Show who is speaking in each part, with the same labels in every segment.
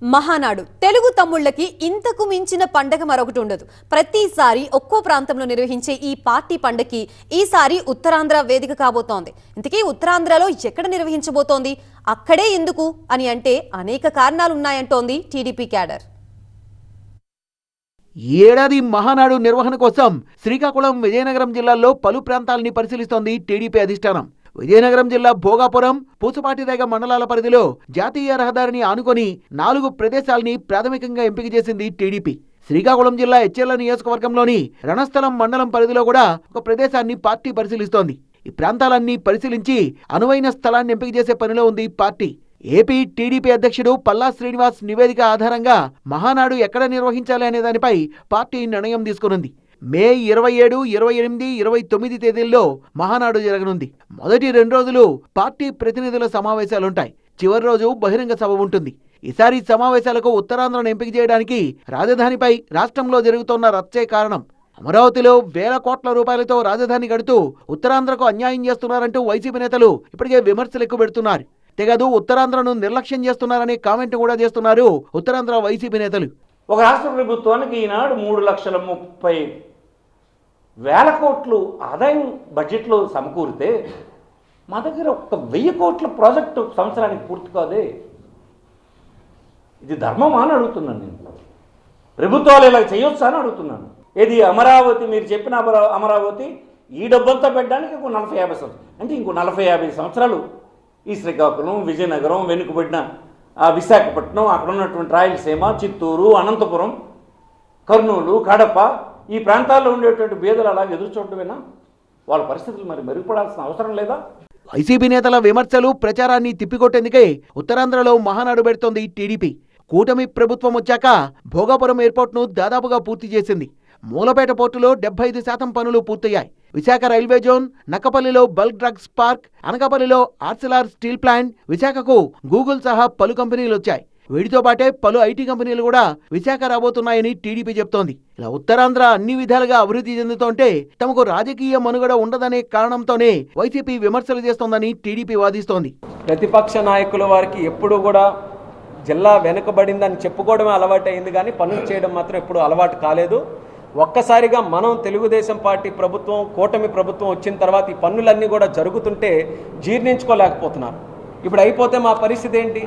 Speaker 1: మహానాడు తెలుగు తమ్ముళ్ళకి ఇంతకు మించిన పండగ మరొకటి ఉండదు. ప్రతిసారి ఒక్కో ప్రాంతంలో నిర్వహించే ఈ పార్టీ పండగకి ఈసారి ఉత్తరాంధ్ర వేదిక కాబోతోంది. ఇంతకీ ఉత్తరాంధ్రలో ఎక్కడ నిర్వహించబోతోంది, అక్కడే ఎందుకు అని అంటే అనేక కారణాలు ఉన్నాయంటోంది టీడీపీ క్యాడర్.
Speaker 2: ఏడాది మహానాడు నిర్వహణ కోసం శ్రీకాకుళం, విజయనగరం జిల్లాల్లో పలు ప్రాంతాలని పరిశీలిస్తోంది టీడీపీ అధిష్టానం. విజయనగరం జిల్లా భోగాపురం, పూసపాటిరేగ మండలాల పరిధిలో జాతీయ రహదారిని ఆనుకొని 4 ప్రదేశాలని ప్రాథమికంగా ఎంపిక చేసింది టీడీపీ. శ్రీకాకుళం జిల్లా ఎచ్చెర్ల నియోజకవర్గంలోని రణస్థలం మండలం పరిధిలో కూడా ఒక ప్రదేశాన్ని పార్టీ పరిశీలిస్తోంది. ఈ ప్రాంతాలన్నీ పరిశీలించి అనువైన స్థలాన్ని ఎంపిక చేసే పనిలో ఉంది పార్టీ. ఏపీ టీడీపీ అధ్యక్షుడు పల్లా శ్రీనివాస్ నివేదిక ఆధారంగా మహానాడు ఎక్కడ నిర్వహించాలి అనే దానిపై పార్టీ నిర్ణయం తీసుకునుంది. మే 27, 28, 29 తేదీల్లో మహానాడు జరగనుంది. మొదటి 2 రోజులు పార్టీ ప్రతినిధుల సమావేశాలుంటాయి. చివరి రోజు బహిరంగ సభ ఉంటుంది. ఈసారి సమావేశాలకు ఉత్తరాంధ్రను ఎంపిక చేయడానికి రాజధానిపై రాష్ట్రంలో జరుగుతోన్న రచ్చే కారణం. అమరావతిలో వేల కోట్ల రూపాయలతో రాజధాని గడుతూ ఉత్తరాంధ్రకు అన్యాయం చేస్తున్నారంటూ వైసీపీ నేతలు ఇప్పటికే విమర్శలు ఎక్కువ పెడుతున్నారు. తెగదు ఉత్తరాంధ్రను నిర్లక్ష్యం చేస్తున్నారనే కామెంట్ కూడా చేస్తున్నారు ఉత్తరాంధ్ర వైసీపీ నేతలు.
Speaker 3: ఒక రాష్ట్ర ప్రభుత్వానికి ఈనాడు 3,30,000 కోట్లు ఆదాయం బడ్జెట్లో సమకూరితే మా దగ్గర 1,000 కోట్ల ప్రాజెక్టు సంవత్సరానికి పూర్తి కాదే. ఇది ధర్మమా అని అడుగుతున్నాను నేను. ప్రభుత్వాలు ఇలా చేయొచ్చా అని అడుగుతున్నాను. ఏది అమరావతి, మీరు చెప్పిన అమరావతి ఈ డబ్బంతా పెట్టడానికి ఇంకో 40-50 సంవత్సరాలు, అంటే ఇంకో 40-50 సంవత్సరాలు ఈ శ్రీకాకుళం, విజయనగరం, వెనుకబడిన విశాఖపట్నం, అక్కడ ఉన్నటువంటి రాయలసీమ, చిత్తూరు, అనంతపురం, కర్నూలు, కడప ఈ ప్రాంతాల్లో ఉండేటువంటి పేదలు అలాగే ఎదురు చూడటమేనా? వాళ్ళ పరిస్థితులు మరి మెరుగుపడాల్సిన అవసరం లేదా?
Speaker 2: వైసీపీ నేతల విమర్శలు, ప్రచారాన్ని తిప్పికొట్టేందుకే ఉత్తరాంధ్రలో మహానాడు పెడుతోంది టీడీపీ. కూటమి ప్రభుత్వం వచ్చాక భోగాపురం ఎయిర్పోర్ట్ను దాదాపుగా పూర్తి చేసింది. మూలపేట పోర్టులో 75% పనులు పూర్తయ్యాయి. విశాఖ రైల్వే జోన్, నక్కపల్లిలో బల్క్ డ్రగ్స్ పార్క్, అనకాపల్లిలో ఆర్సిలార్ స్టీల్ ప్లాంట్, విశాఖకు గూగుల్ సహా పలు కంపెనీలు వచ్చాయి. వీటితో పాటే పలు ఐటీ కంపెనీలు కూడా విశాఖ రాబోతున్నాయని టీడీపీ చెప్తోంది. ఇలా ఉత్తరాంధ్ర అన్ని విధాలుగా అభివృద్ధి చెందుతోంటే తమకు రాజకీయ మనుగడ ఉండదనే కారణంతోనే వైసీపీ విమర్శలు చేస్తోందని టీడీపీ వాదిస్తోంది.
Speaker 4: ప్రతిపక్ష నాయకుల వారికి ఎప్పుడు కూడా జిల్లా వెనుకబడిందని చెప్పుకోవడమే అలవాటు అయింది, కానీ పనులు చేయడం మాత్రం ఎప్పుడు అలవాటు కాలేదు. ఒక్కసారిగా మనం తెలుగుదేశం పార్టీ ప్రభుత్వం, కూటమి ప్రభుత్వం వచ్చిన తర్వాత ఈ పన్నులన్నీ కూడా జరుగుతుంటే జీర్ణించుకోలేకపోతున్నారు. ఇప్పుడు అయిపోతే మా పరిస్థితి ఏంటి?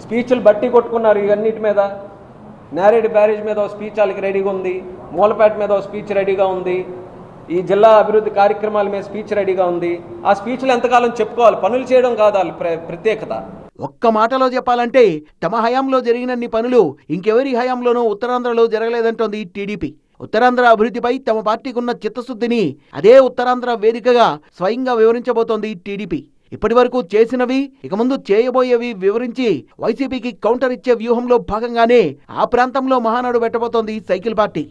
Speaker 4: స్పీచ్లు బట్టి కొట్టుకున్నారు ఇవన్నిటి మీద. నేరేడు బ్యారేజ్ మీద ఒక స్పీచ్ వాళ్ళకి రెడీగా ఉంది, మూలపేట మీద ఒక స్పీచ్ రెడీగా ఉంది, ఈ జిల్లా అభివృద్ధి కార్యక్రమాల మీద స్పీచ్ రెడీగా ఉంది. ఆ స్పీచ్లు ఎంతకాలం చెప్పుకోవాలి? పనులు చేయడం కాదు వాళ్ళ ప్రత్యేకత.
Speaker 2: ఒక్క మాటలో చెప్పాలంటే తమ హయాంలో జరిగినన్ని పనులు ఇంకెవరి హయాంలోనూ ఉత్తరాంధ్రలో జరగలేదంటోంది టీడీపీ. ఉత్తరాంధ్ర అభివృద్ధిపై తమ పార్టీకున్న చిత్తశుద్ధిని అదే ఉత్తరాంధ్ర వేదికగా స్వయంగా వివరించబోతోంది టీడీపీ. ఇప్పటి వరకు చేసినవి, ఇక ముందు చేయబోయేవి వివరించి వైసీపీకి కౌంటర్ ఇచ్చే వ్యూహంలో భాగంగానే ఆ ప్రాంతంలో మహానాడు పెట్టబోతోంది సైకిల్ పార్టీ.